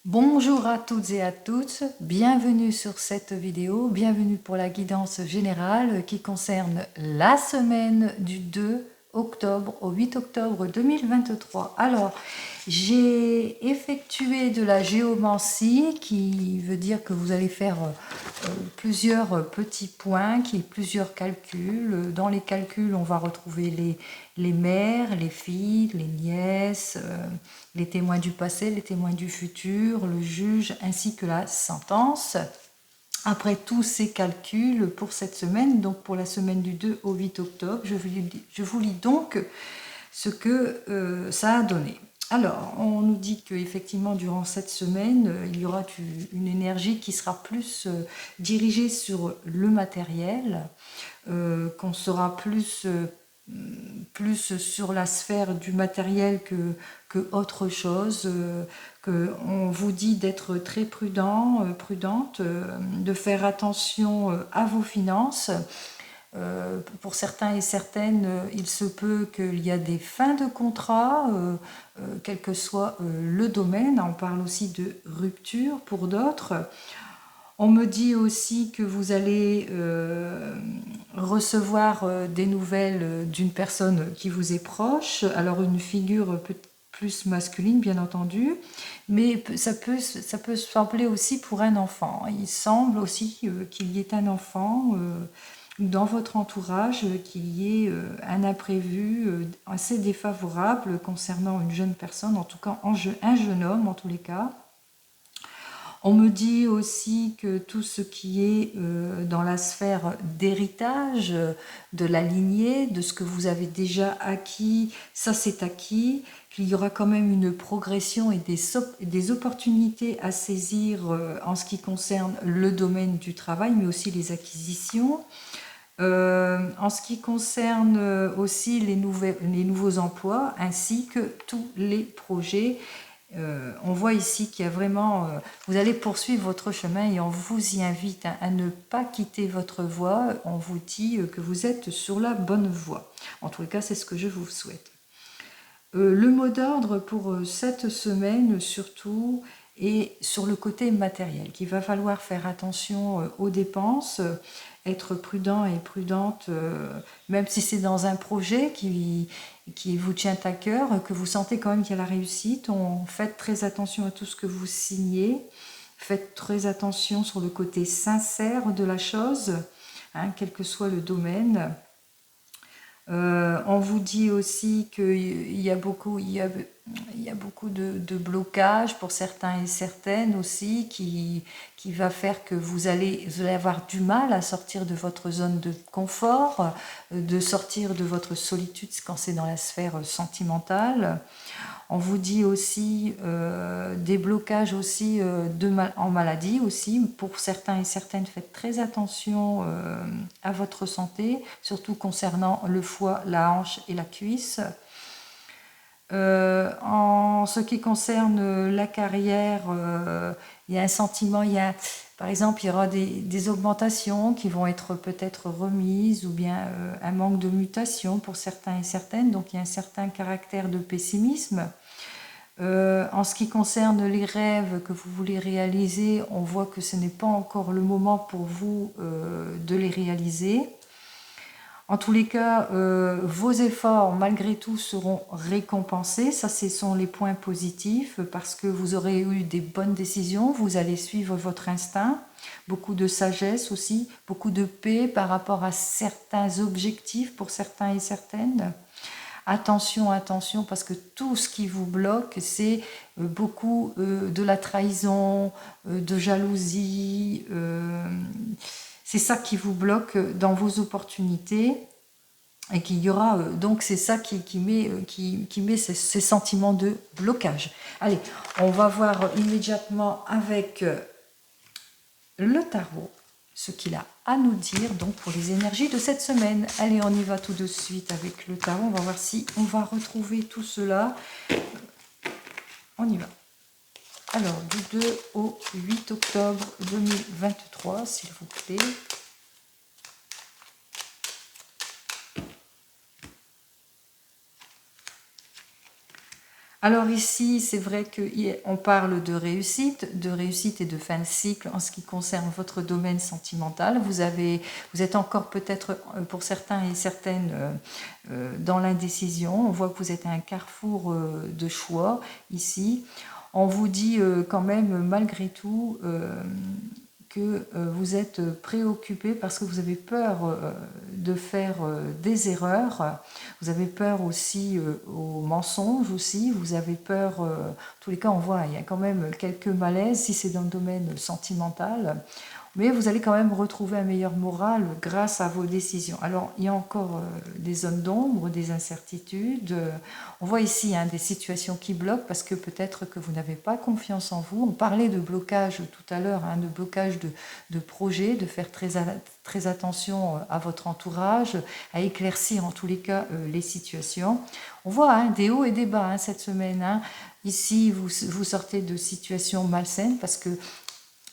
Bonjour à toutes et à tous, bienvenue sur cette vidéo, bienvenue pour la guidance générale qui concerne la semaine du 2 octobre au 8 octobre 2023. Alors, j'ai effectué de la géomancie qui veut dire que vous allez faire plusieurs petits points, plusieurs calculs. Dans les calculs, on va retrouver les mères, les filles, les nièces, les témoins du passé, les témoins du futur, le juge ainsi que la sentence. Après tous ces calculs pour cette semaine, donc pour la semaine du 2 au 8 octobre, je vous lis donc ce que ça a donné. Alors, on nous dit qu'effectivement, durant cette semaine, il y aura une énergie qui sera plus dirigée sur le matériel, qu'on sera plus sur la sphère du matériel que autre chose, qu'on vous dit d'être très prudente, de faire attention à vos finances. Pour certains et certaines, il se peut qu'il y a des fins de contrat, quel que soit le domaine. On parle aussi de rupture pour d'autres. On me dit aussi que vous allez recevoir des nouvelles d'une personne qui vous est proche. Alors une figure plus masculine, bien entendu, mais ça peut sembler aussi pour un enfant. Il semble aussi qu'il y ait un enfant dans votre entourage, qu'il y ait un imprévu assez défavorable concernant une jeune personne, en tout cas un jeune homme en tous les cas. On me dit aussi que tout ce qui est dans la sphère d'héritage, de la lignée, de ce que vous avez déjà acquis, ça c'est acquis, qu'il y aura quand même une progression et des opportunités à saisir en ce qui concerne le domaine du travail, mais aussi les acquisitions. En ce qui concerne aussi les nouveaux emplois, ainsi que tous les projets, on voit ici qu'il y a vraiment, vous allez poursuivre votre chemin et on vous y invite à ne pas quitter votre voie. On vous dit que vous êtes sur la bonne voie. En tout cas, c'est ce que je vous souhaite. Le mot d'ordre pour cette semaine, surtout, est sur le côté matériel, qu'il va falloir faire attention aux dépenses, être prudent et prudente, même si c'est dans un projet qui vous tient à cœur, que vous sentez quand même qu'il y a la réussite. Faites très attention à tout ce que vous signez, faites très attention sur le côté sincère de la chose, hein, quel que soit le domaine. On vous dit aussi qu'il y a beaucoup, de blocages pour certains et certaines aussi qui va faire que vous allez avoir du mal à sortir de votre zone de confort, de sortir de votre solitude quand c'est dans la sphère sentimentale. On vous dit aussi des blocages aussi en maladie aussi. Pour certains et certaines, faites très attention à votre santé, surtout concernant le foie, la hanche et la cuisse. En ce qui concerne la carrière, il y a un sentiment, par exemple, il y aura des augmentations qui vont être peut-être remises ou bien un manque de mutation pour certains et certaines, donc il y a un certain caractère de pessimisme. En ce qui concerne les rêves que vous voulez réaliser, on voit que ce n'est pas encore le moment pour vous de les réaliser. En tous les cas, vos efforts, malgré tout, seront récompensés. Ça, ce sont les points positifs parce que vous aurez eu des bonnes décisions, vous allez suivre votre instinct, beaucoup de sagesse aussi, beaucoup de paix par rapport à certains objectifs pour certains et certaines. Attention, attention, parce que tout ce qui vous bloque, c'est beaucoup de la trahison, de jalousie. C'est ça qui vous bloque dans vos opportunités. Et qu'il y aura, donc c'est ça qui met ces sentiments de blocage. Allez, on va voir immédiatement avec le tarot ce qu'il a à nous dire donc pour les énergies de cette semaine. Allez, on y va tout de suite avec le tarot. On va voir si on va retrouver tout cela. On y va. Alors, du 2 au 8 octobre 2023, s'il vous plaît. Alors ici, c'est vrai qu'on parle de réussite et de fin de cycle en ce qui concerne votre domaine sentimental. Vous êtes encore peut-être pour certains et certaines dans l'indécision. On voit que vous êtes à un carrefour de choix ici. On vous dit quand même malgré tout que vous êtes préoccupé parce que vous avez peur de faire des erreurs, vous avez peur aussi aux mensonges aussi, vous avez peur, en tous les cas on voit, il y a quand même quelques malaises si c'est dans le domaine sentimental, mais vous allez quand même retrouver un meilleur moral grâce à vos décisions. Alors, il y a encore des zones d'ombre, des incertitudes. On voit ici des situations qui bloquent parce que peut-être que vous n'avez pas confiance en vous. On parlait de blocage tout à l'heure, de blocage de projet, de faire très attention à votre entourage, à éclaircir en tous les cas les situations. On voit des hauts et des bas cette semaine. Ici, vous sortez de situations malsaines parce que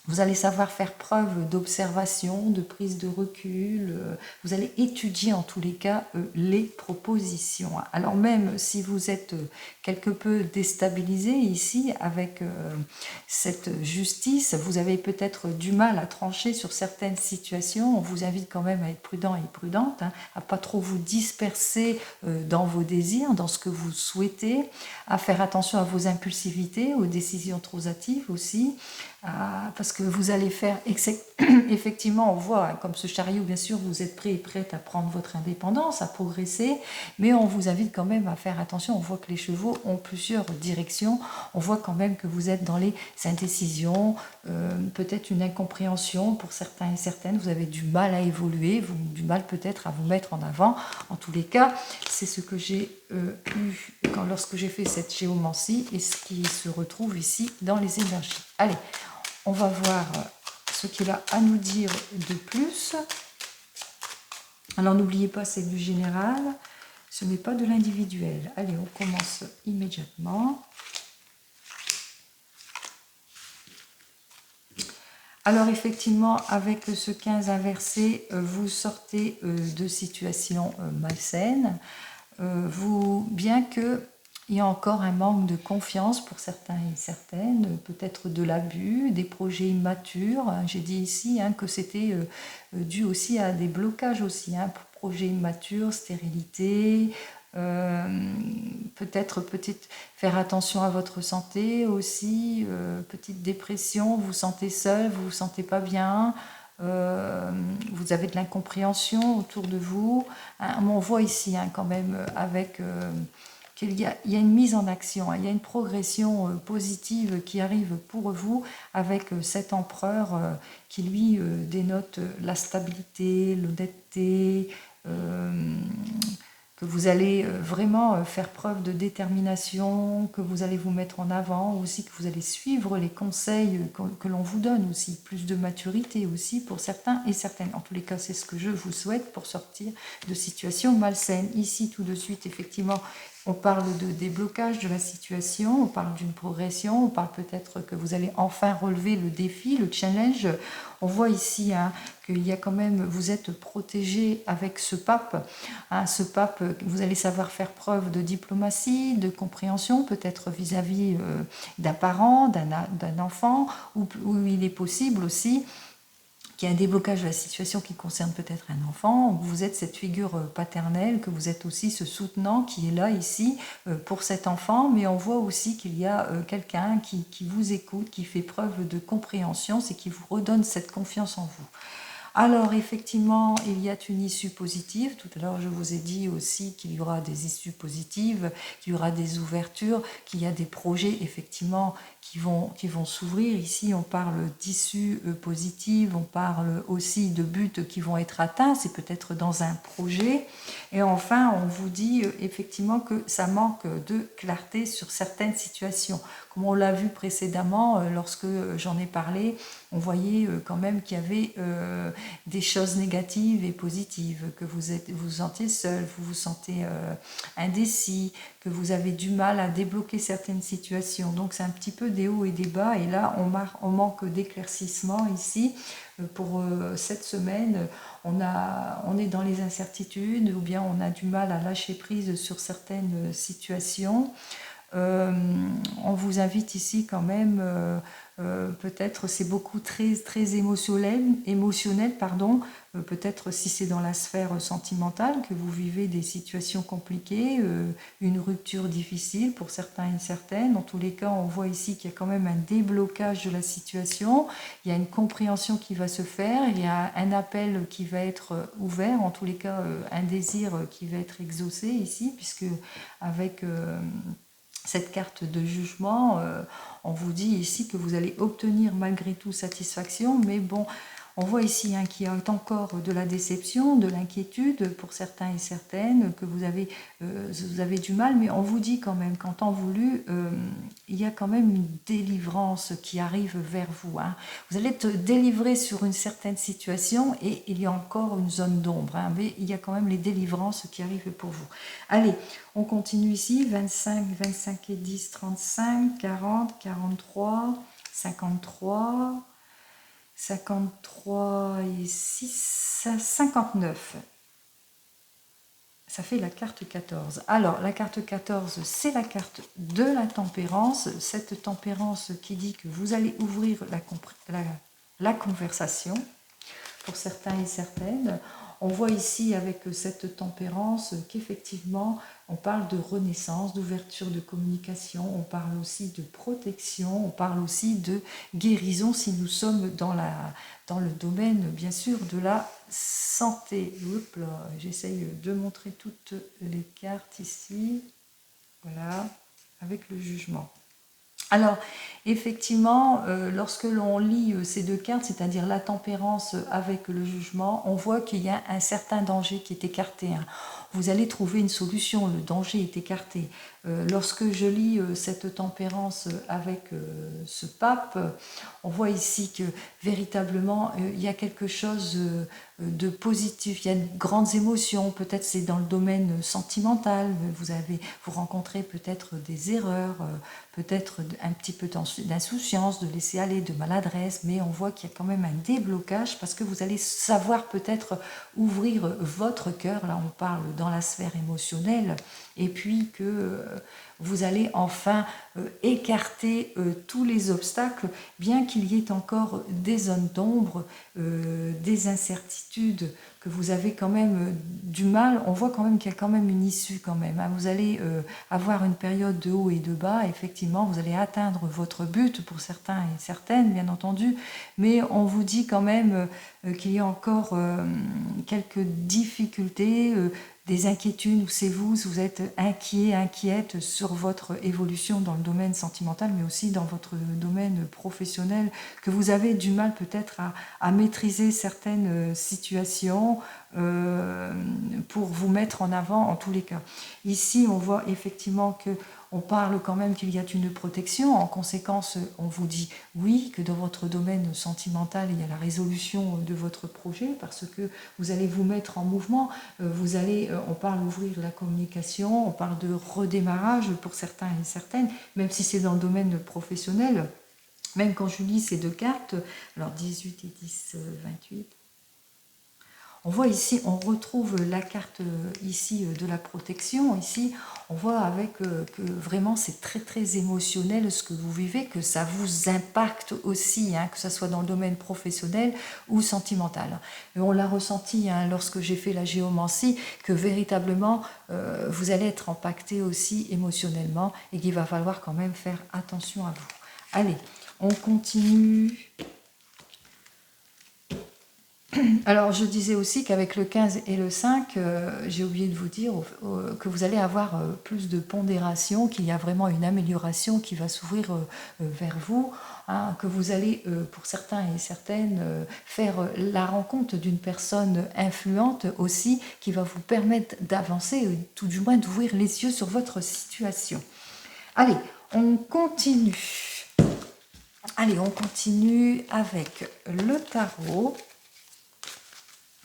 vous allez savoir faire preuve d'observation, de prise de recul. Vous allez étudier en tous les cas les propositions. Alors même si vous êtes quelque peu déstabilisé ici avec cette justice, vous avez peut-être du mal à trancher sur certaines situations. On vous invite quand même à être prudent et prudente, à pas trop vous disperser dans vos désirs, dans ce que vous souhaitez, à faire attention à vos impulsivités, aux décisions trop hâtives aussi. Parce que vous allez faire effectivement, on voit comme ce chariot, bien sûr, vous êtes prêt et prête à prendre votre indépendance, à progresser, mais on vous invite quand même à faire attention. On voit que les chevaux ont plusieurs directions, on voit quand même que vous êtes dans les indécisions, peut-être une incompréhension pour certains et certaines, vous avez du mal à évoluer, du mal peut-être à vous mettre en avant. En tous les cas, c'est ce que j'ai eu lorsque j'ai fait cette géomancie et ce qui se retrouve ici dans les énergies. Allez, on va voir ce qu'il a à nous dire de plus. Alors n'oubliez pas, c'est du général, ce n'est pas de l'individuel. Allez, on commence immédiatement. Alors effectivement, avec ce 15 inversé, vous sortez de situations malsaines. Bien que il y a encore un manque de confiance pour certains et certaines, peut-être de l'abus, des projets immatures. J'ai dit ici que c'était dû aussi à des blocages aussi, projets immatures, stérilité, peut-être faire attention à votre santé aussi, petite dépression, vous vous sentez seul, vous vous sentez pas bien. Vous avez de l'incompréhension autour de vous. On voit ici quand même avec qu'il y a une mise en action, il y a une progression positive qui arrive pour vous avec cet empereur qui lui dénote la stabilité, l'honnêteté, que vous allez vraiment faire preuve de détermination, que vous allez vous mettre en avant, aussi que vous allez suivre les conseils que l'on vous donne aussi, plus de maturité aussi pour certains et certaines. En tous les cas, c'est ce que je vous souhaite pour sortir de situations malsaines. Ici, tout de suite, effectivement, on parle de déblocage de la situation, on parle d'une progression, on parle peut-être que vous allez enfin relever le défi, le challenge. On voit ici qu'il y a quand même, vous êtes protégé avec ce pape. Ce pape, vous allez savoir faire preuve de diplomatie, de compréhension, peut-être vis-à-vis d'un parent, d'un enfant, où il est possible aussi qu'il y a un déblocage de la situation qui concerne peut-être un enfant, vous êtes cette figure paternelle, que vous êtes aussi ce soutenant qui est là ici pour cet enfant, mais on voit aussi qu'il y a quelqu'un qui vous écoute, qui fait preuve de compréhension, c'est qui vous redonne cette confiance en vous. Alors effectivement, il y a une issue positive. Tout à l'heure, je vous ai dit aussi qu'il y aura des issues positives, qu'il y aura des ouvertures, qu'il y a des projets effectivement qui vont s'ouvrir. Ici, on parle d'issues positives, on parle aussi de buts qui vont être atteints, c'est peut-être dans un projet. Et enfin, on vous dit effectivement que ça manque de clarté sur certaines situations. Comme on l'a vu précédemment, lorsque j'en ai parlé, on voyait quand même qu'il y avait des choses négatives et positives, que vous vous sentez seul, vous vous sentez indécis, que vous avez du mal à débloquer certaines situations. Donc c'est un petit peu des hauts et des bas. Et là, on manque d'éclaircissement ici. Pour cette semaine, on est dans les incertitudes ou bien on a du mal à lâcher prise sur certaines situations. On vous invite ici quand même, peut-être c'est beaucoup très émotionnel, pardon. Peut-être si c'est dans la sphère sentimentale que vous vivez des situations compliquées, une rupture difficile pour certains et certaines. Dans tous les cas, on voit ici qu'il y a quand même un déblocage de la situation, il y a une compréhension qui va se faire, il y a un appel qui va être ouvert, en tous les cas un désir qui va être exaucé ici, puisque avec cette carte de jugement, on vous dit ici que vous allez obtenir malgré tout satisfaction, mais bon, on voit ici hein, qu'il y a encore de la déception, de l'inquiétude pour certains et certaines, que vous avez du mal, mais on vous dit quand même qu'en temps voulu, il y a quand même une délivrance qui arrive vers vous. Hein. Vous allez être délivré sur une certaine situation et il y a encore une zone d'ombre, hein, mais il y a quand même les délivrances qui arrivent pour vous. Allez, on continue ici, 25, 25 et 10, 35, 40, 43, 53... 53 et 6, 59. Ça fait la carte 14. Alors, la carte 14, c'est la carte de la tempérance. Cette tempérance qui dit que vous allez ouvrir la conversation pour certains et certaines. On voit ici avec cette tempérance qu'effectivement, on parle de renaissance, d'ouverture de communication, on parle aussi de protection, on parle aussi de guérison si nous sommes dans le domaine, bien sûr, de la santé. J'essaye de montrer toutes les cartes ici. Voilà, avec le jugement. Alors, effectivement, lorsque l'on lit ces deux cartes, c'est-à-dire la tempérance avec le jugement, on voit qu'il y a un certain danger qui est écarté. Hein. Vous allez trouver une solution, le danger est écarté. Lorsque je lis cette tempérance avec ce pape, on voit ici que véritablement, il y a quelque chose de positif, il y a de grandes émotions, peut-être c'est dans le domaine sentimental, vous rencontrez peut-être des erreurs, peut-être un petit peu d'insouciance, de laisser aller, de maladresse, mais on voit qu'il y a quand même un déblocage parce que vous allez savoir peut-être ouvrir votre cœur, là on parle dans la sphère émotionnelle, et puis que vous allez enfin écarter tous les obstacles, bien qu'il y ait encore des zones d'ombre, des incertitudes, que vous avez quand même du mal. On voit quand même qu'il y a quand même une issue quand même. Hein. Vous allez avoir une période de haut et de bas. Effectivement, vous allez atteindre votre but pour certains et certaines, bien entendu. Mais on vous dit quand même qu'il y a encore quelques difficultés, des inquiétudes, où c'est vous êtes inquiet, inquiète sur votre évolution dans le domaine sentimental, mais aussi dans votre domaine professionnel, que vous avez du mal peut-être à maîtriser certaines situations pour vous mettre en avant en tous les cas. Ici, on voit effectivement que on parle quand même qu'il y a une protection. En conséquence, on vous dit oui, que dans votre domaine sentimental, il y a la résolution de votre projet parce que vous allez vous mettre en mouvement. On parle d'ouvrir la communication, on parle de redémarrage pour certains et certaines, même si c'est dans le domaine professionnel. Même quand je lis ces deux cartes, alors 18 et 10, 28, on voit ici, on retrouve la carte ici de la protection. Ici, on voit avec que vraiment c'est très émotionnel ce que vous vivez, que ça vous impacte aussi, hein, que ce soit dans le domaine professionnel ou sentimental. Et on l'a ressenti hein, lorsque j'ai fait la géomancie, que véritablement vous allez être impacté aussi émotionnellement et qu'il va falloir quand même faire attention à vous. Allez, on continue. Alors, je disais aussi qu'avec le 15 et le 5, j'ai oublié de vous dire que vous allez avoir plus de pondération, qu'il y a vraiment une amélioration qui va s'ouvrir vers vous, hein, que vous allez, pour certains et certaines, faire la rencontre d'une personne influente aussi, qui va vous permettre d'avancer, tout du moins d'ouvrir les yeux sur votre situation. Allez, on continue. Allez, on continue avec le tarot.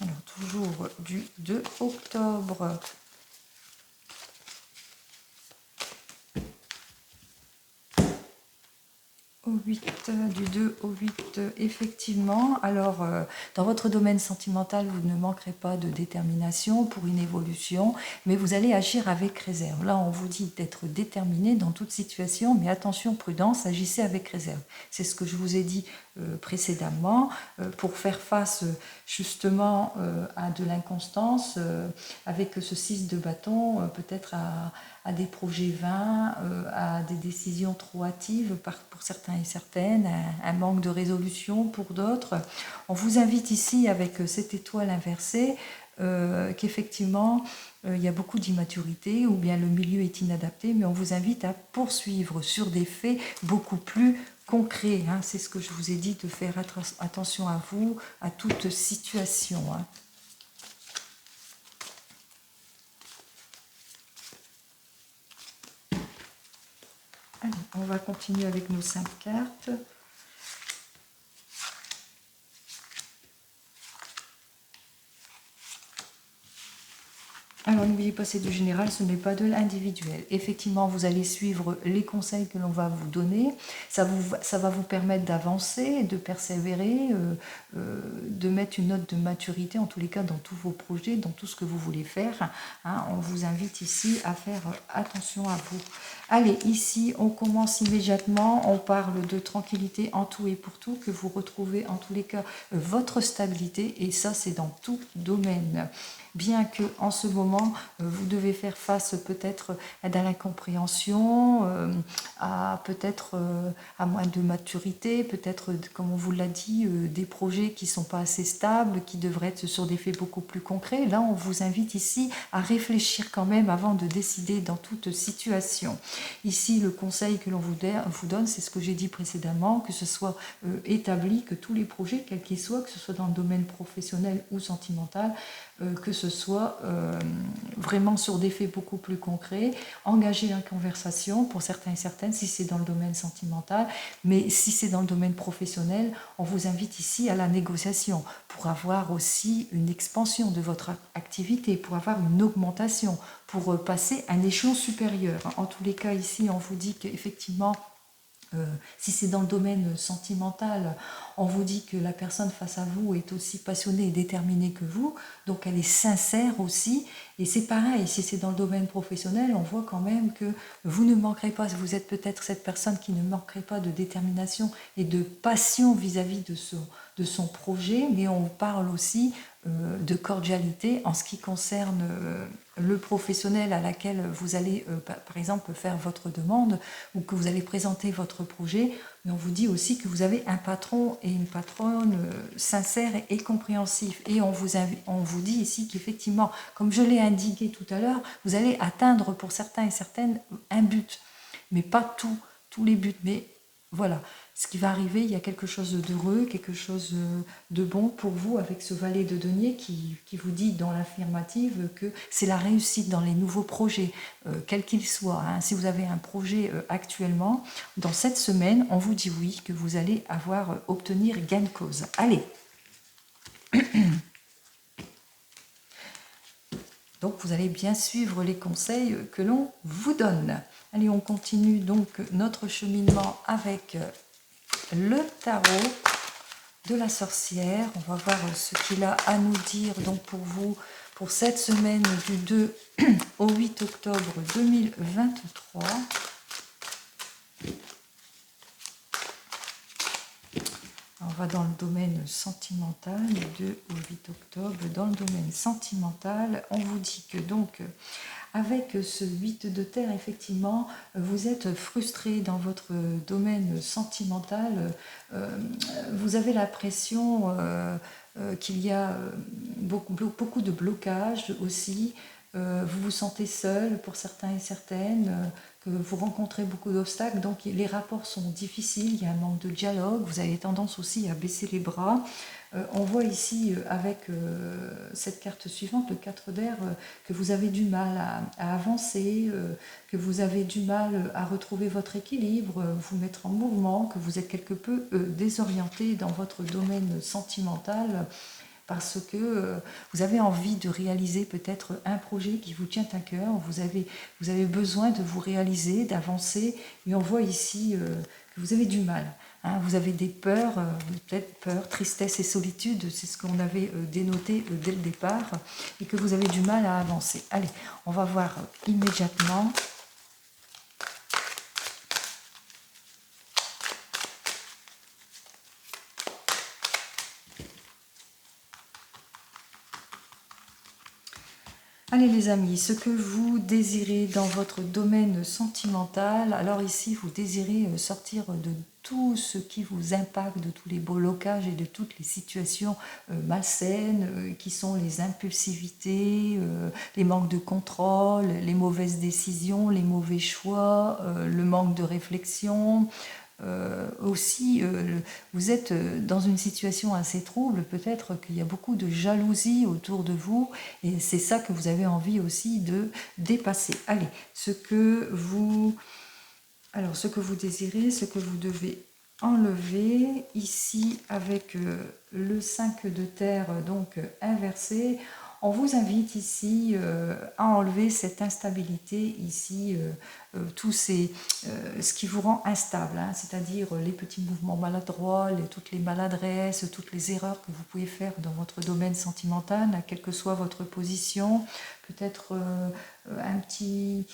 Alors, toujours du 2 octobre. au 8, du 2 au 8, effectivement. Alors, dans votre domaine sentimental, vous ne manquerez pas de détermination pour une évolution, mais vous allez agir avec réserve. Là, on vous dit d'être déterminé dans toute situation, mais attention, prudence, agissez avec réserve. C'est ce que je vous ai dit précédemment, pour faire face justement à de l'inconstance, avec ce 6 de bâton, peut-être à des projets vains, à des décisions trop hâtives pour certains et certaines, un manque de résolution pour d'autres. On vous invite ici avec cette étoile inversée qu'effectivement il y a beaucoup d'immaturité ou bien le milieu est inadapté, mais on vous invite à poursuivre sur des faits beaucoup plus concrets. Hein. C'est ce que je vous ai dit, de faire attention à vous, à toute situation. Hein. Allez, on va continuer avec nos 5 cartes. Alors, n'oubliez pas, c'est du général, ce n'est pas de l'individuel. Effectivement, vous allez suivre les conseils que l'on va vous donner. Ça va vous permettre d'avancer, de persévérer, de mettre une note de maturité, en tous les cas, dans tous vos projets, dans tout ce que vous voulez faire. Hein, on vous invite ici à faire attention à vous. Allez, ici, on commence immédiatement. On parle de tranquillité en tout et pour tout, que vous retrouvez, en tous les cas, votre stabilité. Et ça, c'est dans tout domaine. Bien que en ce moment, vous devez faire face peut-être à de l'incompréhension, à peut-être à moins de maturité, peut-être, comme on vous l'a dit, des projets qui ne sont pas assez stables, qui devraient être sur des faits beaucoup plus concrets. Là, on vous invite ici à réfléchir quand même avant de décider dans toute situation. Ici, le conseil que l'on vous donne, c'est ce que j'ai dit précédemment, que ce soit établi, que tous les projets, quels qu'ils soient, que ce soit dans le domaine professionnel ou sentimental, que ce soit vraiment sur des faits beaucoup plus concrets, engager la conversation pour certains et certaines si c'est dans le domaine sentimental, mais si c'est dans le domaine professionnel, on vous invite ici à la négociation pour avoir aussi une expansion de votre activité, pour avoir une augmentation, pour passer à un échelon supérieur. En tous les cas, ici, on vous dit qu'effectivement, si c'est dans le domaine sentimental, on vous dit que la personne face à vous est aussi passionnée et déterminée que vous, donc elle est sincère aussi. Et c'est pareil, si c'est dans le domaine professionnel, on voit quand même que vous ne manquerez pas, vous êtes peut-être cette personne qui ne manquerait pas de détermination et de passion vis-à-vis de son projet, mais on parle aussi de cordialité en ce qui concerne le professionnel à laquelle vous allez, par exemple, faire votre demande ou que vous allez présenter votre projet. Mais on vous dit aussi que vous avez un patron et une patronne sincère et compréhensif. Et on vous dit ici qu'effectivement, comme je l'ai indiqué tout à l'heure, vous allez atteindre pour certains et certaines un but, mais pas tous les buts. Mais voilà, ce qui va arriver, il y a quelque chose d'heureux, quelque chose de bon pour vous avec ce valet de denier qui vous dit dans l'affirmative que c'est la réussite dans les nouveaux projets, quels qu'ils soient. Hein. Si vous avez un projet actuellement, dans cette semaine, on vous dit oui, que vous allez obtenir gain de cause. Allez. Donc vous allez bien suivre les conseils que l'on vous donne. Allez, on continue donc notre cheminement avec le tarot de la sorcière. On va voir ce qu'il a à nous dire donc pour vous pour cette semaine du 2 au 8 octobre 2023. On va dans le domaine sentimental, du 2 au 8 octobre. Dans le domaine sentimental, on vous dit que donc, avec ce 8 de terre, effectivement, vous êtes frustré dans votre domaine sentimental. Vous avez l'impression qu'il y a beaucoup de blocages aussi. Vous vous sentez seul pour certains et certaines, que vous rencontrez beaucoup d'obstacles, donc les rapports sont difficiles, il y a un manque de dialogue, vous avez tendance aussi à baisser les bras. On voit ici avec cette carte suivante, le 4 d'air, que vous avez du mal à avancer, que vous avez du mal à retrouver votre équilibre, vous mettre en mouvement, que vous êtes quelque peu désorienté dans votre domaine sentimental, parce que vous avez envie de réaliser peut-être un projet qui vous tient à cœur, vous avez besoin de vous réaliser, d'avancer, et on voit ici que vous avez du mal. Hein, vous avez des peurs, peut-être peur, tristesse et solitude, c'est ce qu'on avait dénoté dès le départ, et que vous avez du mal à avancer. Allez, on va voir immédiatement. Allez les amis, ce que vous désirez dans votre domaine sentimental, alors ici vous désirez sortir de tout ce qui vous impacte, de tous les blocages et de toutes les situations malsaines qui sont les impulsivités, les manques de contrôle, les mauvaises décisions, les mauvais choix, le manque de réflexion. Aussi, vous êtes dans une situation assez trouble, peut-être qu'il y a beaucoup de jalousie autour de vous, et c'est ça que vous avez envie aussi de dépasser. Allez, ce que vous désirez, ce que vous devez enlever, ici avec le 5 de terre, donc inversé, on vous invite ici à enlever cette instabilité, ici, ce qui vous rend instable, hein, c'est-à-dire les petits mouvements maladroits, toutes les maladresses, toutes les erreurs que vous pouvez faire dans votre domaine sentimental, quelle que soit votre position, peut-être un petit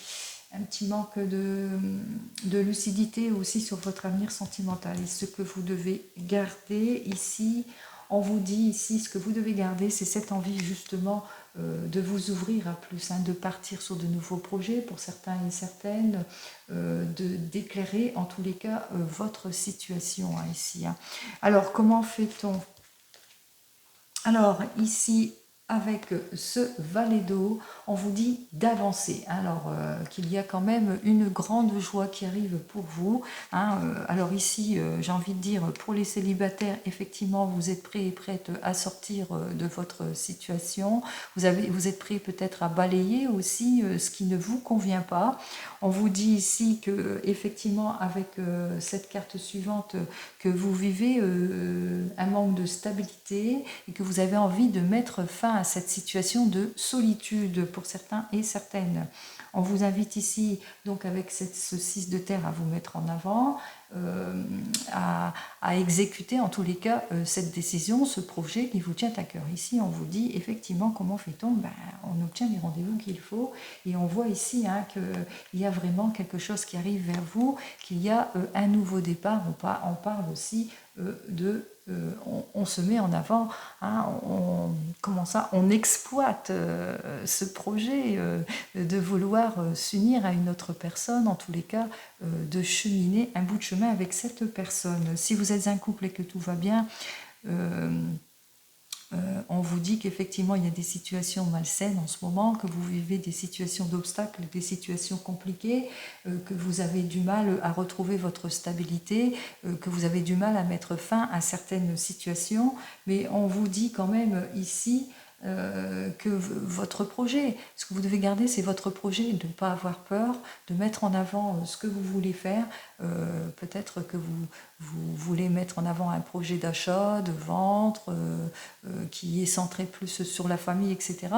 manque de lucidité aussi sur votre avenir sentimental. Et ce que vous devez garder ici, on vous dit ici, ce que vous devez garder, c'est cette envie justement de vous ouvrir à plus, hein, de partir sur de nouveaux projets pour certains et certaines, d'éclairer en tous les cas votre situation, hein, ici. Hein. Alors, comment fait-on? Alors, ici, avec ce valet d'eau, on vous dit d'avancer. Alors qu'il y a quand même une grande joie qui arrive pour vous. Hein. Alors ici, j'ai envie de dire, pour les célibataires, effectivement, vous êtes prêts et prêtes à sortir de votre situation. Vous êtes prêts peut-être à balayer aussi ce qui ne vous convient pas. On vous dit ici que, effectivement, avec cette carte suivante, que vous vivez un manque de stabilité et que vous avez envie de mettre fin à cette situation de solitude pour certains et certaines. On vous invite ici, donc avec ce 6 de terre, à vous mettre en avant, à exécuter en tous les cas cette décision, ce projet qui vous tient à cœur. Ici, on vous dit effectivement comment fait-on, on obtient les rendez-vous qu'il faut et on voit ici hein, qu'il y a vraiment quelque chose qui arrive vers vous, qu'il y a un nouveau départ. On parle aussi on se met en avant, hein, on exploite ce projet de vouloir s'unir à une autre personne, en tous les cas de cheminer un bout de chemin avec cette personne. Si vous êtes un couple et que tout va bien, on vous dit qu'effectivement il y a des situations malsaines en ce moment, que vous vivez des situations d'obstacles, des situations compliquées, que vous avez du mal à retrouver votre stabilité, que vous avez du mal à mettre fin à certaines situations, mais on vous dit quand même ici que votre projet, ce que vous devez garder, c'est votre projet, de ne pas avoir peur, de mettre en avant ce que vous voulez faire. Peut-être que vous voulez mettre en avant un projet d'achat, de vente, qui est centré plus sur la famille, etc.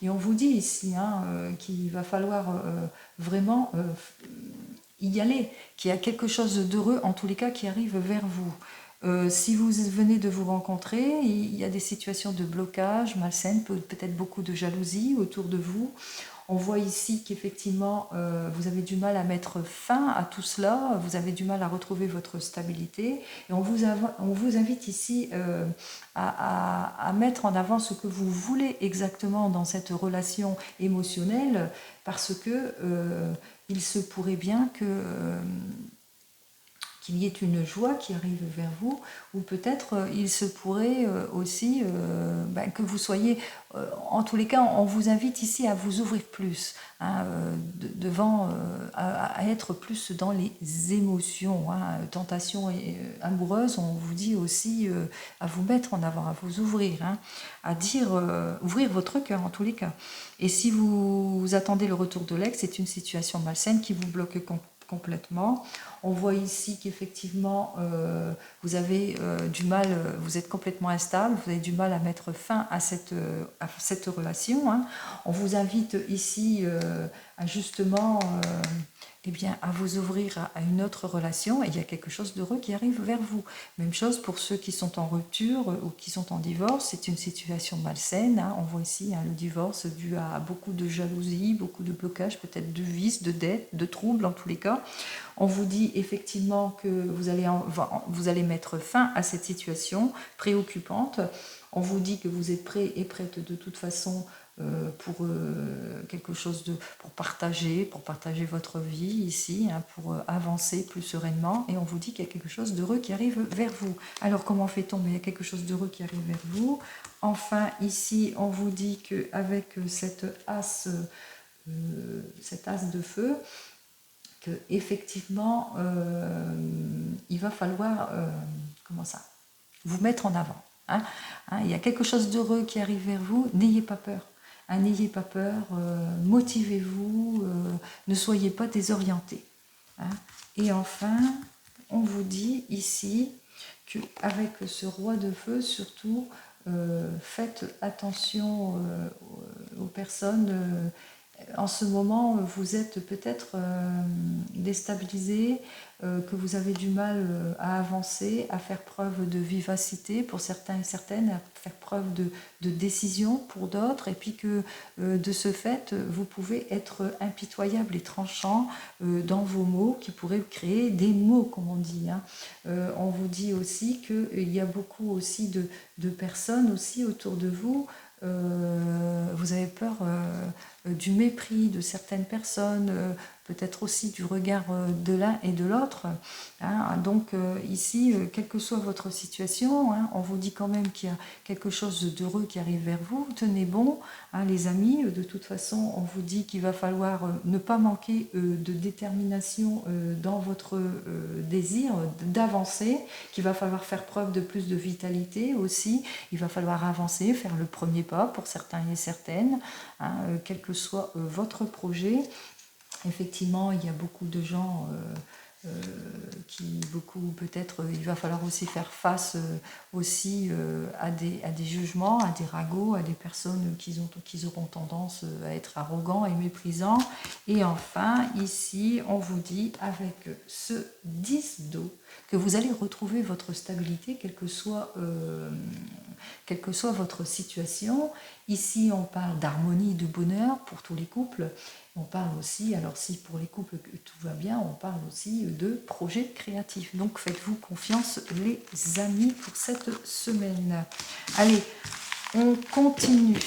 Et on vous dit ici hein, qu'il va falloir vraiment y aller, qu'il y a quelque chose d'heureux, en tous les cas, qui arrive vers vous. Si vous venez de vous rencontrer, il y a des situations de blocage malsaines, peut-être beaucoup de jalousie autour de vous. On voit ici qu'effectivement, vous avez du mal à mettre fin à tout cela, vous avez du mal à retrouver votre stabilité. Et on vous invite ici à mettre en avant ce que vous voulez exactement dans cette relation émotionnelle, parce que il se pourrait bien qu'il y ait une joie qui arrive vers vous, ou peut-être il se pourrait aussi que vous soyez, en tous les cas, on vous invite ici à vous ouvrir plus, hein, à être plus dans les émotions, hein, tentation amoureuse, on vous dit aussi à vous mettre en avant, à vous ouvrir, hein, à dire, ouvrir votre cœur en tous les cas. Et si vous attendez le retour de l'ex, c'est une situation malsaine qui vous bloque complètement. On voit ici qu'effectivement vous avez du mal, vous êtes complètement instable, vous avez du mal à mettre fin à cette relation. Hein. On vous invite ici à justement eh bien, à vous ouvrir à une autre relation et il y a quelque chose d'heureux qui arrive vers vous. Même chose pour ceux qui sont en rupture ou qui sont en divorce, c'est une situation malsaine. Hein. On voit ici le divorce dû à beaucoup de jalousie, beaucoup de blocages, peut-être de vices, de dettes, de troubles en tous les cas. On vous dit effectivement que vous allez mettre fin à cette situation préoccupante. On vous dit que vous êtes prêt et prête de toute façon pour quelque chose pour partager votre vie ici, hein, pour avancer plus sereinement. Et on vous dit qu'il y a quelque chose d'heureux qui arrive vers vous. Alors comment fait-on? Il y a quelque chose d'heureux qui arrive vers vous. Enfin, ici, on vous dit qu'avec cette as de feu, que effectivement, il va falloir vous mettre en avant. Hein. Il y a quelque chose d'heureux qui arrive vers vous, n'ayez pas peur. N'ayez pas peur, motivez-vous, ne soyez pas désorientés. Hein. Et enfin, on vous dit ici qu'avec ce roi de feu, surtout, faites attention aux personnes. En ce moment, vous êtes peut-être déstabilisé, que vous avez du mal à avancer, à faire preuve de vivacité pour certains et certaines, à faire preuve de décision pour d'autres, et puis que de ce fait, vous pouvez être impitoyable et tranchant dans vos mots qui pourraient créer des mots, comme on dit. Hein. On vous dit aussi qu'il y a beaucoup aussi de personnes aussi autour de vous. Vous avez peur du mépris de certaines personnes, peut-être aussi du regard de l'un et de l'autre. Hein. Donc ici, quelle que soit votre situation, hein, on vous dit quand même qu'il y a quelque chose d'heureux qui arrive vers vous. Tenez bon, hein, les amis. De toute façon, on vous dit qu'il va falloir ne pas manquer de détermination dans votre désir d'avancer, qu'il va falloir faire preuve de plus de vitalité aussi. Il va falloir avancer, faire le premier pas pour certains et certaines, hein, quel que soit votre projet. Effectivement, il y a beaucoup de gens peut-être, il va falloir aussi faire face aussi à des jugements, à des ragots, à des personnes qui auront tendance à être arrogants et méprisants. Et enfin, ici, on vous dit avec ce 10 d'eau que vous allez retrouver votre stabilité, quelle que soit votre situation. Ici, on parle d'harmonie, de bonheur pour tous les couples. On parle aussi, alors si pour les couples tout va bien, on parle aussi de projets créatifs. Donc faites-vous confiance les amis pour cette semaine. Allez, on continue.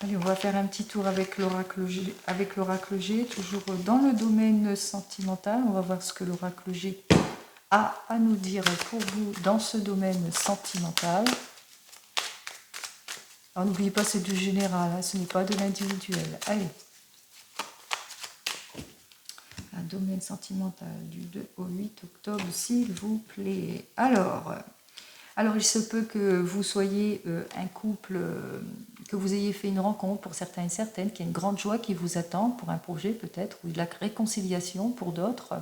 Allez, on va faire un petit tour avec l'oracle G, toujours dans le domaine sentimental. On va voir ce que l'oracle G a à nous dire pour vous dans ce domaine sentimental. Alors n'oubliez pas, c'est du général, hein, ce n'est pas de l'individuel. Allez. Un domaine sentimental du 2 au 8 octobre, s'il vous plaît. Alors, il se peut que vous soyez un couple, que vous ayez fait une rencontre pour certains et certaines, qu'il y a une grande joie qui vous attend pour un projet peut-être, ou de la réconciliation pour d'autres.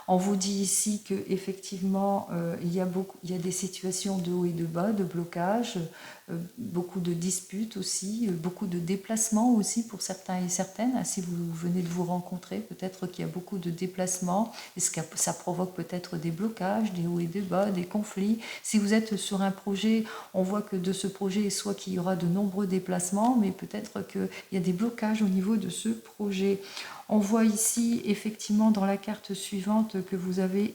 On vous dit ici qu'effectivement, il y a des situations de haut et de bas, de blocage, beaucoup de disputes aussi, beaucoup de déplacements aussi pour certains et certaines. Si vous venez de vous rencontrer, peut-être qu'il y a beaucoup de déplacements, et ça provoque peut-être des blocages, des hauts et des bas, des conflits. Si vous êtes sur un projet, on voit que de ce projet, soit qu'il y aura de nombreux déplacements, mais peut-être qu'il y a des blocages au niveau de ce projet. On voit ici, effectivement, dans la carte suivante, que vous avez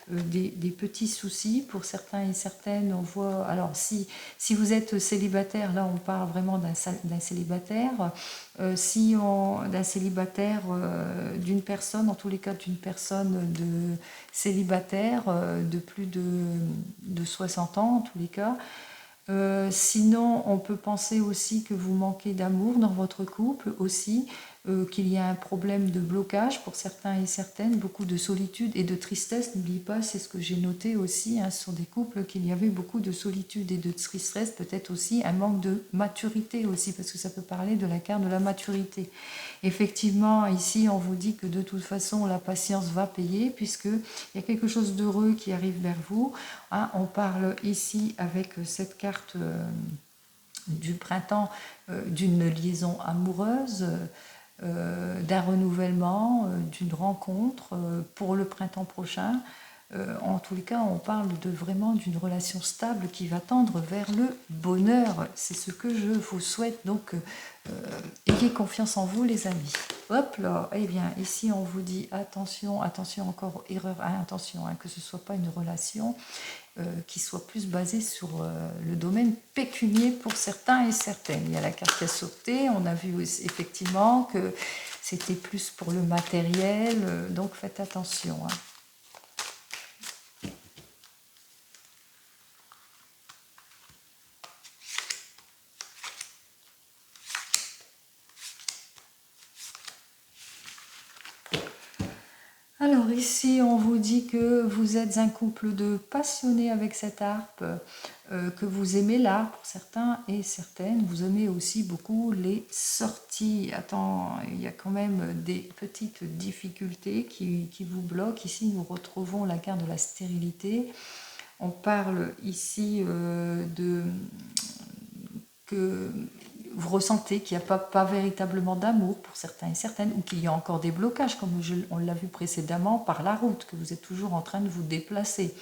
des petits soucis pour certains et certaines. On voit, alors si vous êtes célibataire, là on parle vraiment d'un célibataire. D'un célibataire, d'une personne, en tous les cas d'une personne de célibataire de plus de 60 ans, en tous les cas. Sinon, on peut penser aussi que vous manquez d'amour dans votre couple aussi, qu'il y a un problème de blocage pour certains et certaines, beaucoup de solitude et de tristesse. N'oubliez pas, c'est ce que j'ai noté aussi, hein, sur des couples, qu'il y avait beaucoup de solitude et de tristesse, peut-être aussi un manque de maturité aussi, parce que ça peut parler de la carte de la maturité. Effectivement, ici, on vous dit que de toute façon, la patience va payer, puisqu'il y a quelque chose d'heureux qui arrive vers vous. Hein, on parle ici avec cette carte du printemps, d'une liaison amoureuse, d'un renouvellement, d'une rencontre pour le printemps prochain. En tous les cas, on parle de vraiment d'une relation stable qui va tendre vers le bonheur. C'est ce que je vous souhaite. Donc, ayez confiance en vous, les amis. Hop là, eh bien, ici, on vous dit attention, attention encore, erreur, attention, que ce ne soit pas une relation qui soit plus basée sur le domaine pécunier pour certains et certaines. Il y a la carte qui a sauté, on a vu aussi, effectivement que c'était plus pour le matériel, donc faites attention. Alors ici, on vous dit que vous êtes un couple de passionnés avec cette harpe, que vous aimez l'art pour certains et certaines. Vous aimez aussi beaucoup les sorties. Attends, il y a quand même des petites difficultés qui vous bloquent. Ici, nous retrouvons la carte de la stérilité. On parle ici de que vous ressentez qu'il n'y a pas véritablement d'amour pour certains et certaines, ou qu'il y a encore des blocages, comme on l'a vu précédemment, par la route, que vous êtes toujours en train de vous déplacer.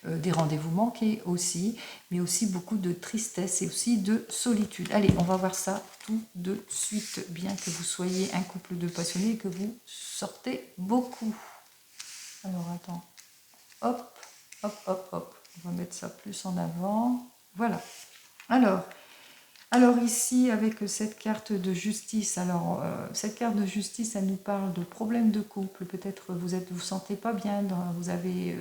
Des rendez-vous manqués aussi, mais aussi beaucoup de tristesse et aussi de solitude. Allez, on va voir ça tout de suite, bien que vous soyez un couple de passionnés et que vous sortez beaucoup. Alors, attends. Hop, hop, hop, hop. On va mettre ça plus en avant. Voilà. Alors ici, avec cette carte de justice, cette carte de justice, elle nous parle de problèmes de couple. Peut-être vous sentez pas bien, vous avez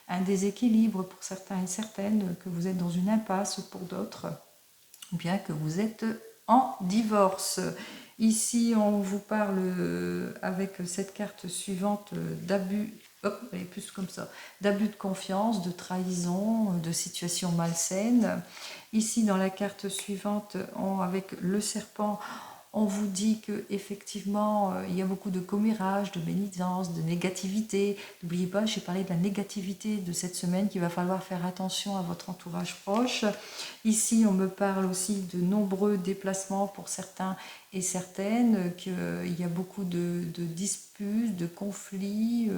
un déséquilibre pour certains et certaines, que vous êtes dans une impasse pour d'autres, ou bien que vous êtes en divorce. Ici, on vous parle avec cette carte suivante d'abus. Hop, elle est plus comme ça, d'abus de confiance, de trahison, de situations malsaines. Ici, dans la carte suivante, avec le serpent, on vous dit que effectivement il y a beaucoup de commérage, de médisance, de négativité. N'oubliez pas, j'ai parlé de la négativité de cette semaine, qu'il va falloir faire attention à votre entourage proche. Ici, on me parle aussi de nombreux déplacements pour certains et certaines, qu'il y a beaucoup de disputes, de conflits,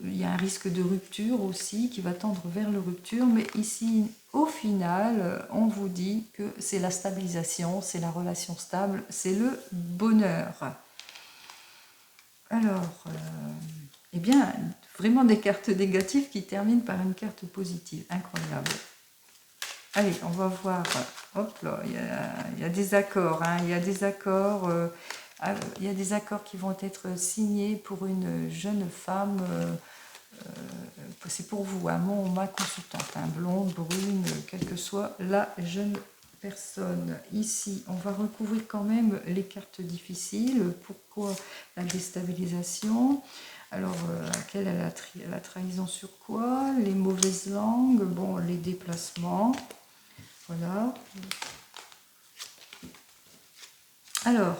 il y a un risque de rupture aussi qui va tendre vers la rupture, mais ici, au final, on vous dit que c'est la stabilisation, c'est la relation stable, c'est le bonheur. Alors, eh bien, vraiment des cartes négatives qui terminent par une carte positive, incroyable. Allez, on va voir. Hop là, il y a des accords, il y a des accords. Il y a des accords qui vont être signés pour une jeune femme. C'est pour vous, ma consultante, blonde, brune, quelle que soit la jeune personne. Ici, on va recouvrir quand même les cartes difficiles. Pourquoi la déstabilisation? Alors, quelle est la trahison sur quoi? Les mauvaises langues, bon, les déplacements. Voilà. Alors,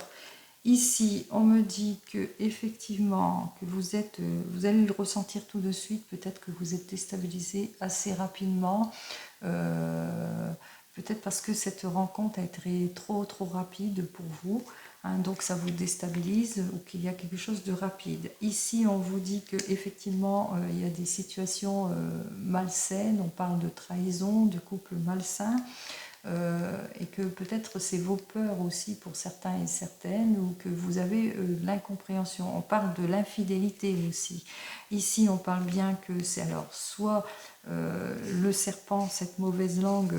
ici, on me dit que effectivement, que vous allez le ressentir tout de suite. Peut-être que vous êtes déstabilisé assez rapidement. Peut-être parce que cette rencontre a été trop rapide pour vous. Donc ça vous déstabilise ou qu'il y a quelque chose de rapide. Ici, on vous dit que effectivement, il y a des situations malsaines. On parle de trahison, de couple malsain. Et que peut-être c'est vos peurs aussi pour certains et certaines, ou que vous avez l'incompréhension. On parle de l'infidélité aussi. Ici, on parle bien que c'est alors soit le serpent, cette mauvaise langue,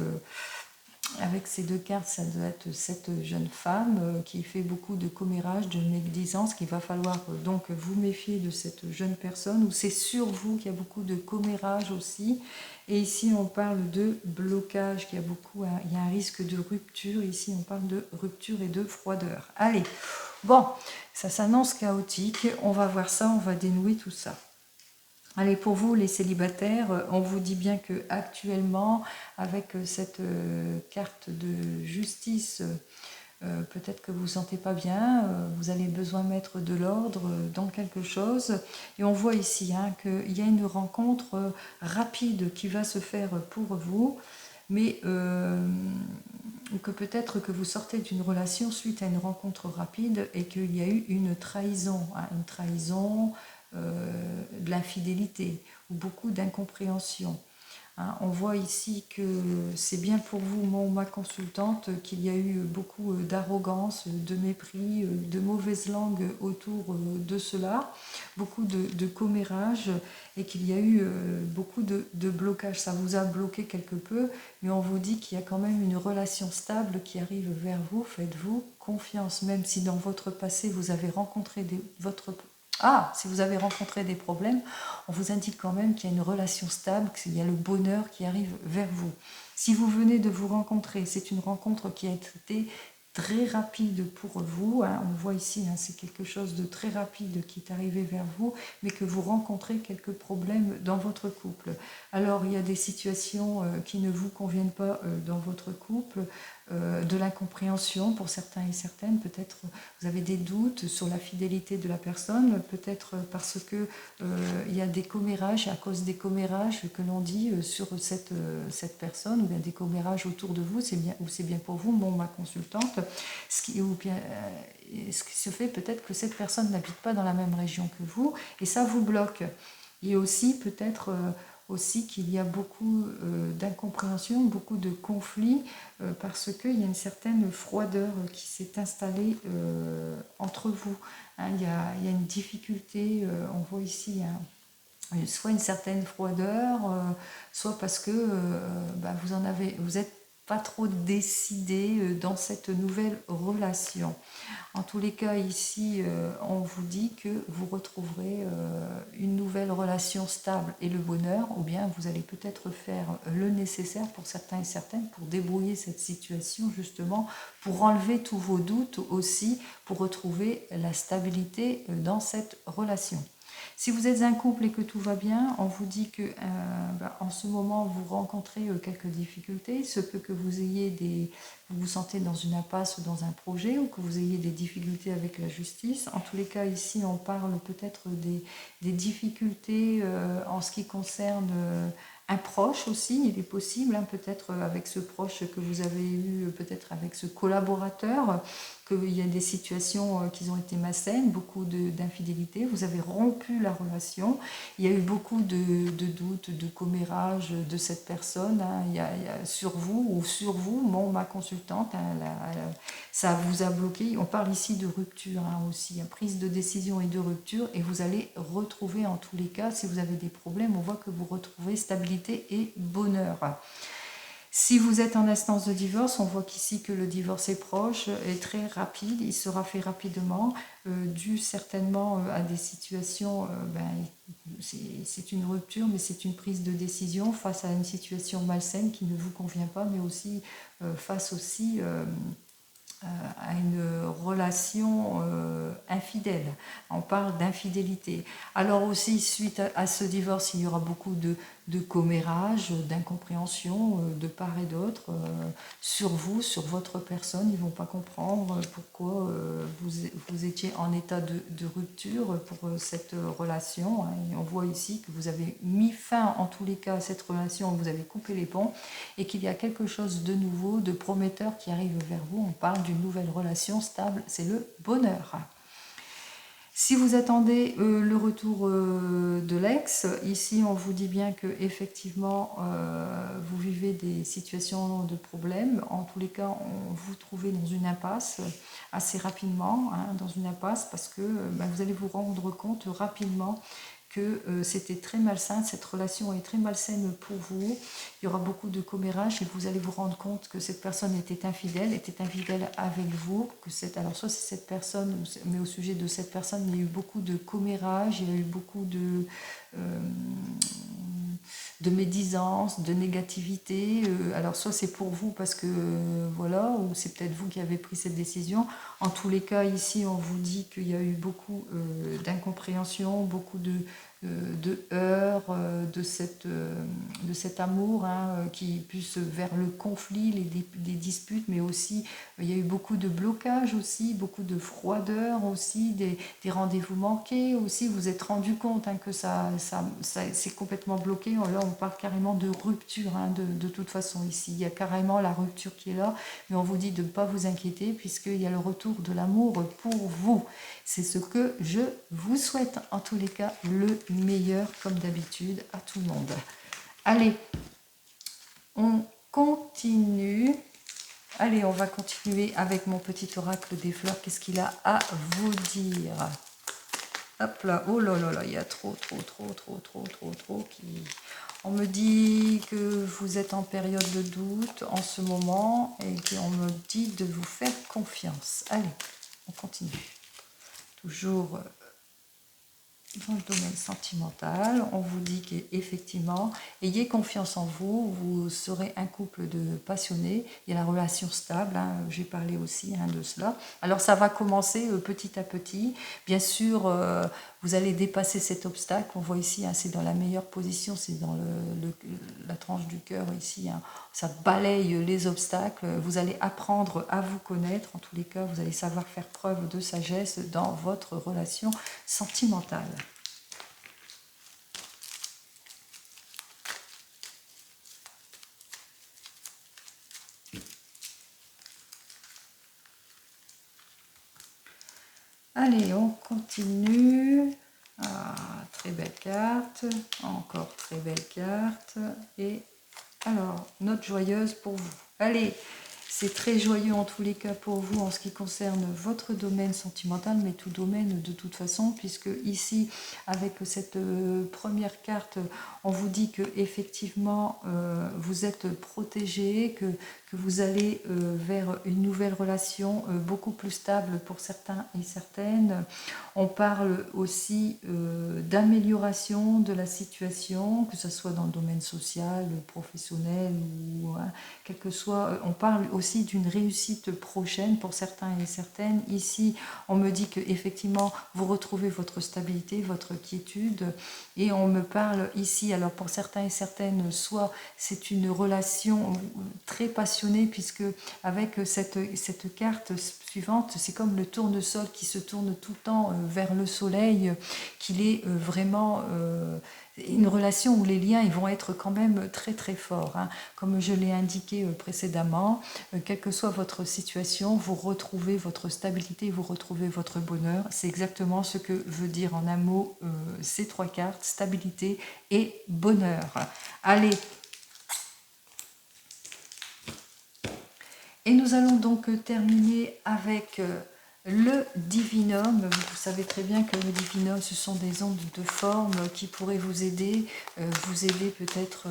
avec ces deux cartes, ça doit être cette jeune femme qui fait beaucoup de commérage, de médisance, qu'il va falloir donc vous méfier de cette jeune personne, ou c'est sur vous qu'il y a beaucoup de commérage aussi. Et ici, on parle de blocage, qu'il y a beaucoup, il y a un risque de rupture. Ici, on parle de rupture et de froideur. Allez, bon, ça s'annonce chaotique. On va voir ça, on va dénouer tout ça. Allez, pour vous, les célibataires, on vous dit bien que actuellement, avec cette carte de justice, peut-être que vous ne vous sentez pas bien, vous avez besoin de mettre de l'ordre dans quelque chose. Et on voit ici qu'il y a une rencontre rapide qui va se faire pour vous, mais ou que peut-être que vous sortez d'une relation suite à une rencontre rapide et qu'il y a eu une trahison, hein, de l'infidélité ou beaucoup d'incompréhension. Hein, on voit ici que c'est bien pour vous, moi ou ma consultante, qu'il y a eu beaucoup d'arrogance, de mépris, de mauvaise langue autour de cela, beaucoup de commérages et qu'il y a eu beaucoup de blocages. Ça vous a bloqué quelque peu, mais on vous dit qu'il y a quand même une relation stable qui arrive vers vous. Faites-vous confiance, même si dans votre passé vous avez rencontré si vous avez rencontré des problèmes, on vous indique quand même qu'il y a une relation stable, qu'il y a le bonheur qui arrive vers vous. Si vous venez de vous rencontrer, c'est une rencontre qui a été très rapide pour vous. Hein. On voit ici, hein, c'est quelque chose de très rapide qui est arrivé vers vous, mais que vous rencontrez quelques problèmes dans votre couple. Alors, il y a des situations qui ne vous conviennent pas dans votre couple, de l'incompréhension pour certains et certaines. Peut-être vous avez des doutes sur la fidélité de la personne, peut-être parce que il y a des commérages, à cause des commérages que l'on dit sur cette personne, ou bien des commérages autour de vous, c'est bien pour vous, ma consultante, ce qui se fait peut-être que cette personne n'habite pas dans la même région que vous, et ça vous bloque. Et aussi peut-être aussi qu'il y a beaucoup d'incompréhension, beaucoup de conflits, parce qu'il y a une certaine froideur qui s'est installée entre vous. Hein, il y a une difficulté, on voit ici soit une certaine froideur, soit parce que vous êtes pas trop décidé dans cette nouvelle relation. En tous les cas, ici, on vous dit que vous retrouverez une nouvelle relation stable et le bonheur, ou bien vous allez peut-être faire le nécessaire pour certains et certaines pour débrouiller cette situation, justement, pour enlever tous vos doutes aussi, pour retrouver la stabilité dans cette relation. Si vous êtes un couple et que tout va bien, on vous dit que en ce moment vous rencontrez quelques difficultés. Il se peut que vous vous sentez dans une impasse ou dans un projet, ou que vous ayez des difficultés avec la justice. En tous les cas, ici, on parle peut-être des difficultés en ce qui concerne un proche aussi. Il est possible, hein, peut-être avec ce proche que vous avez eu, peut-être avec ce collaborateur, qu'il y a des situations qui ont été malsaines, beaucoup d'infidélité, vous avez rompu la relation, il y a eu beaucoup de doutes, de commérages de cette personne, hein, sur vous ou sur vous, ma consultante, hein, ça vous a bloqué. On parle ici de rupture, hein, aussi, hein, prise de décision et de rupture, et vous allez retrouver en tous les cas, si vous avez des problèmes, on voit que vous retrouvez stabilité et bonheur. Si vous êtes en instance de divorce, on voit qu'ici que le divorce est proche, est très rapide, il sera fait rapidement, dû certainement à des situations, c'est une rupture, mais c'est une prise de décision face à une situation malsaine qui ne vous convient pas, mais aussi face aussi à une relation infidèle. On parle d'infidélité. Alors aussi, suite à ce divorce, il y aura beaucoup de commérages, d'incompréhension de part et d'autre sur vous, sur votre personne. Ils ne vont pas comprendre pourquoi vous étiez en état de rupture pour cette relation. Hein. Et on voit ici que vous avez mis fin, en tous les cas, à cette relation, vous avez coupé les ponts, et qu'il y a quelque chose de nouveau, de prometteur qui arrive vers vous. On parle d'une nouvelle relation stable, c'est le bonheur. Si vous attendez le retour de l'ex, ici on vous dit bien que effectivement vous vivez des situations de problèmes. En tous les cas, on vous trouvez dans une impasse assez rapidement, hein, dans une impasse, parce que vous allez vous rendre compte rapidement que c'était très malsain, cette relation est très malsaine pour vous. Il y aura beaucoup de commérages et vous allez vous rendre compte que cette personne était infidèle avec vous. Alors soit c'est cette personne, mais au sujet de cette personne, il y a eu beaucoup de commérages, il y a eu beaucoup de médisance, de négativité. Alors soit c'est pour vous parce que voilà, ou c'est peut-être vous qui avez pris cette décision. En tous les cas, ici, on vous dit qu'il y a eu beaucoup d'incompréhension, beaucoup de heurts, de cet amour hein, qui pousse vers le conflit, les disputes, mais aussi il y a eu beaucoup de blocages aussi, beaucoup de froideur aussi, des rendez-vous manqués aussi. Vous vous êtes rendu compte hein, que ça c'est complètement bloqué. Là, on parle carrément de rupture hein, de toute façon ici. Il y a carrément la rupture qui est là, mais on vous dit de ne pas vous inquiéter puisqu'il y a le retour de l'amour pour vous. C'est ce que je vous souhaite, en tous les cas, le meilleur, comme d'habitude, à tout le monde. Allez, on continue. Allez, on va continuer avec mon petit oracle des fleurs. Qu'est-ce qu'il a à vous dire? Hop là, oh là là là, il y a trop qui... On me dit que vous êtes en période de doute en ce moment et qu'on me dit de vous faire confiance. Allez, on continue. Toujours dans le domaine sentimental, on vous dit qu'effectivement, ayez confiance en vous, vous serez un couple de passionnés, il y a la relation stable, hein, j'ai parlé aussi hein, de cela. Alors ça va commencer petit à petit, bien sûr, vous allez dépasser cet obstacle, on voit ici, hein, c'est dans la meilleure position, c'est dans la tranche du cœur ici, hein, ça balaye les obstacles, vous allez apprendre à vous connaître, en tous les cas, vous allez savoir faire preuve de sagesse dans votre relation sentimentale. Allez, on continue. Ah, très belle carte. Encore très belle carte. Et alors, note joyeuse pour vous. Allez, c'est très joyeux en tous les cas pour vous en ce qui concerne votre domaine sentimental, mais tout domaine de toute façon, puisque ici, avec cette première carte, on vous dit que effectivement vous êtes protégé, que vous allez vers une nouvelle relation beaucoup plus stable pour certains et certaines. On parle aussi d'amélioration de la situation, que ce soit dans le domaine social, professionnel ou hein, quel que soit. On parle aussi d'une réussite prochaine pour certains et certaines. Ici, on me dit que effectivement vous retrouvez votre stabilité, votre quiétude, et on me parle ici. Alors pour certains et certaines, soit c'est une relation très passionnée puisque avec cette carte suivante, c'est comme le tournesol qui se tourne tout le temps vers le soleil, qu'il est vraiment une relation où les liens ils vont être quand même très très forts. Hein. Comme je l'ai indiqué précédemment, quelle que soit votre situation, vous retrouvez votre stabilité, vous retrouvez votre bonheur. C'est exactement ce que veut dire en un mot ces trois cartes, stabilité et bonheur. Allez. Et nous allons donc terminer avec le divinum. Vous savez très bien que le divinum, ce sont des ondes de forme qui pourraient vous aider peut-être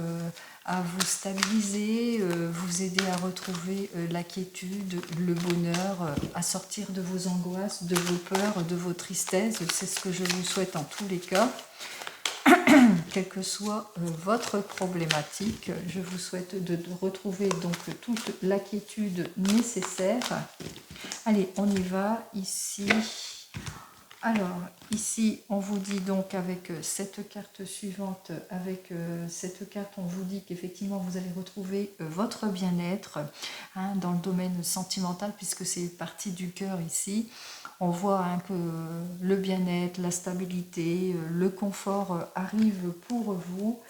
à vous stabiliser, vous aider à retrouver la quiétude, le bonheur, à sortir de vos angoisses, de vos peurs, de vos tristesses. C'est ce que je vous souhaite en tous les cas. Quelle que soit votre problématique, je vous souhaite de retrouver donc toute la quiétude nécessaire. Allez, on y va ici. Alors, ici, on vous dit donc avec cette carte suivante, avec cette carte, on vous dit qu'effectivement, vous allez retrouver votre bien-être hein, dans le domaine sentimental, puisque c'est partie du cœur ici. On voit hein, que le bien-être, la stabilité, le confort arrivent pour vous,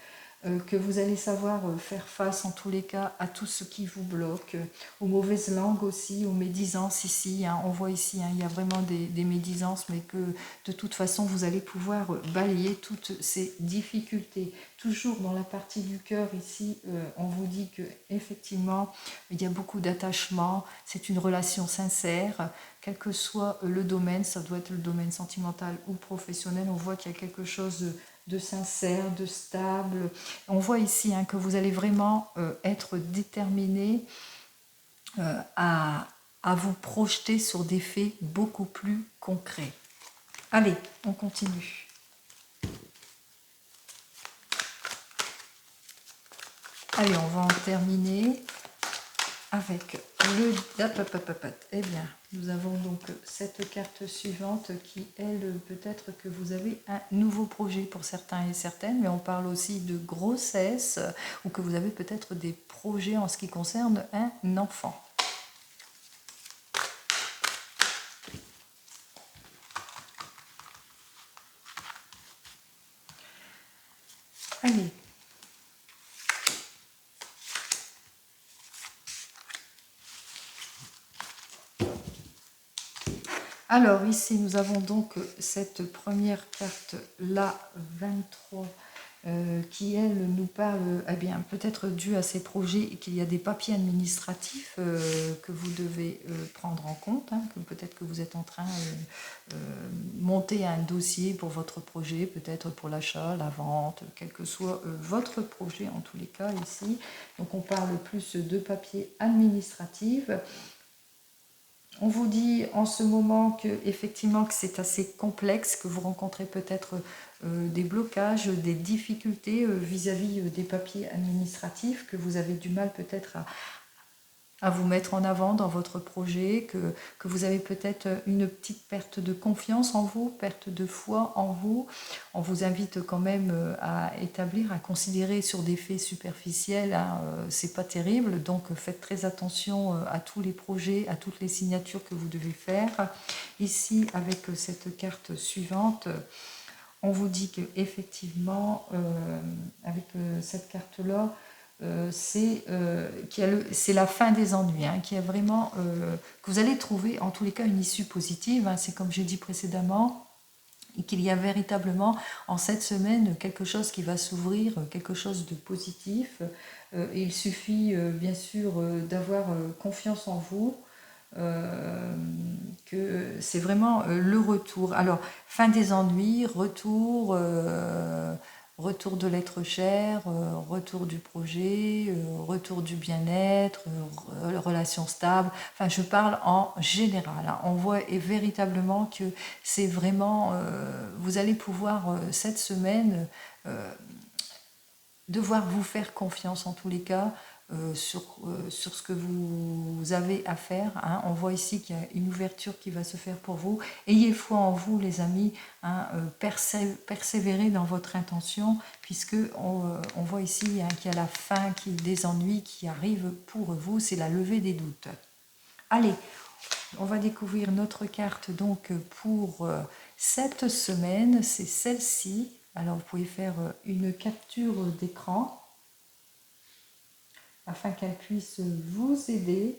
que vous allez savoir faire face en tous les cas à tout ce qui vous bloque, aux mauvaises langues aussi, aux médisances ici. Hein, on voit ici, hein, il y a vraiment des médisances, mais que de toute façon, vous allez pouvoir balayer toutes ces difficultés. Toujours dans la partie du cœur ici, on vous dit que effectivement, il y a beaucoup d'attachement, c'est une relation sincère, quel que soit le domaine, ça doit être le domaine sentimental ou professionnel, on voit qu'il y a quelque chose de sincère, de stable. On voit ici hein, que vous allez vraiment être déterminé à vous projeter sur des faits beaucoup plus concrets. Allez, on continue. Allez, on va en terminer. avec le... Eh bien, nous avons donc cette carte suivante qui, elle, peut-être que vous avez un nouveau projet pour certains et certaines, mais on parle aussi de grossesse ou que vous avez peut-être des projets en ce qui concerne un enfant. Allez. Alors ici, nous avons donc cette première carte, la 23, qui, elle, nous parle, eh bien, peut-être dû à ces projets, qu'il y a des papiers administratifs que vous devez prendre en compte, hein, que peut-être que vous êtes en train de monter un dossier pour votre projet, peut-être pour l'achat, la vente, quel que soit votre projet en tous les cas ici. Donc on parle plus de papiers administratifs. On vous dit en ce moment que effectivement que c'est assez complexe, que vous rencontrez peut-être des blocages, des difficultés vis-à-vis des papiers administratifs, que vous avez du mal peut-être à vous mettre en avant dans votre projet, que vous avez peut-être une petite perte de confiance en vous, perte de foi en vous. On vous invite quand même à établir, à considérer sur des faits superficiels, hein, c'est pas terrible, donc faites très attention à tous les projets, à toutes les signatures que vous devez faire. Ici, avec cette carte suivante, on vous dit que effectivement, avec cette carte-là, c'est la fin des ennuis, hein, qui est vraiment que vous allez trouver en tous les cas une issue positive. Hein, c'est comme j'ai dit précédemment, et qu'il y a véritablement en cette semaine quelque chose qui va s'ouvrir, quelque chose de positif. Il suffit bien sûr d'avoir confiance en vous. Que c'est vraiment le retour. Alors, fin des ennuis, retour de l'être cher, retour du projet, retour du bien-être, relation stable. Enfin, je parle en général. Hein. On voit véritablement que c'est vraiment... vous allez pouvoir, cette semaine, devoir vous faire confiance en tous les cas sur ce que vous avez à faire. Hein. On voit ici qu'il y a une ouverture qui va se faire pour vous. Ayez foi en vous, les amis. Hein, persévérez dans votre intention, puisque on voit ici hein, qu'il y a la fin des ennuis qui arrivent pour vous. C'est la levée des doutes. Allez, on va découvrir notre carte donc pour cette semaine. C'est celle-ci. Alors, vous pouvez faire une capture d'écran afin qu'elle puisse vous aider.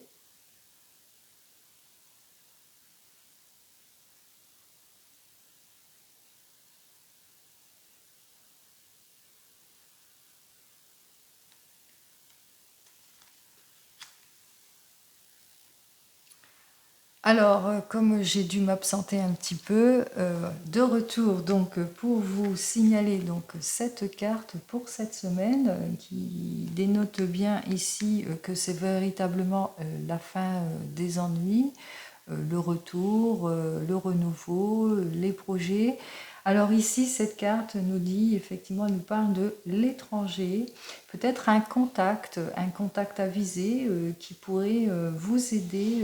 Alors, comme j'ai dû m'absenter un petit peu, de retour donc pour vous signaler donc cette carte pour cette semaine qui dénote bien ici que c'est véritablement la fin des ennuis, le retour, le renouveau, les projets. Alors ici, cette carte nous dit, effectivement, elle nous parle de l'étranger, peut-être un contact avisé qui pourrait vous aider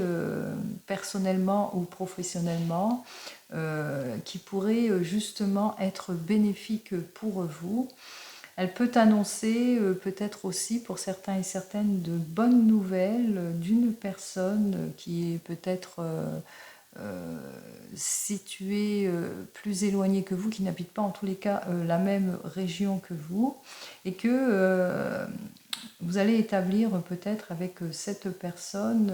personnellement ou professionnellement, qui pourrait justement être bénéfique pour vous. Elle peut annoncer peut-être aussi pour certains et certaines de bonnes nouvelles d'une personne qui est peut-être située plus éloignée que vous, qui n'habite pas en tous les cas la même région que vous, et que vous allez établir peut-être avec cette personne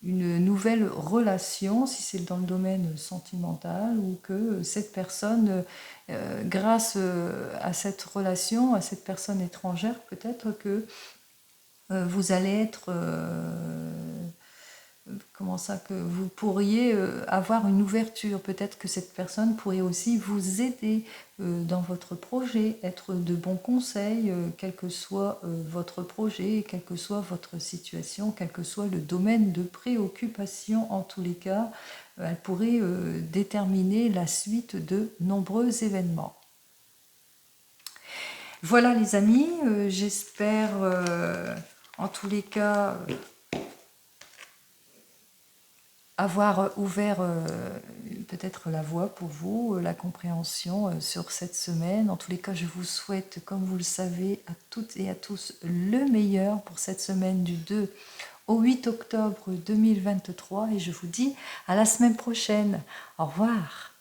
une nouvelle relation, si c'est dans le domaine sentimental, ou que cette personne, grâce à cette relation, à cette personne étrangère, peut-être que vous allez être... comment ça, que vous pourriez avoir une ouverture. Peut-être que cette personne pourrait aussi vous aider dans votre projet, être de bons conseils, quel que soit votre projet, quelle que soit votre situation, quel que soit le domaine de préoccupation. En tous les cas, elle pourrait déterminer la suite de nombreux événements. Voilà les amis, j'espère en tous les cas avoir ouvert peut-être la voie pour vous, la compréhension sur cette semaine. En tous les cas, je vous souhaite, comme vous le savez, à toutes et à tous le meilleur pour cette semaine du 2 au 8 octobre 2023 et je vous dis à la semaine prochaine. Au revoir.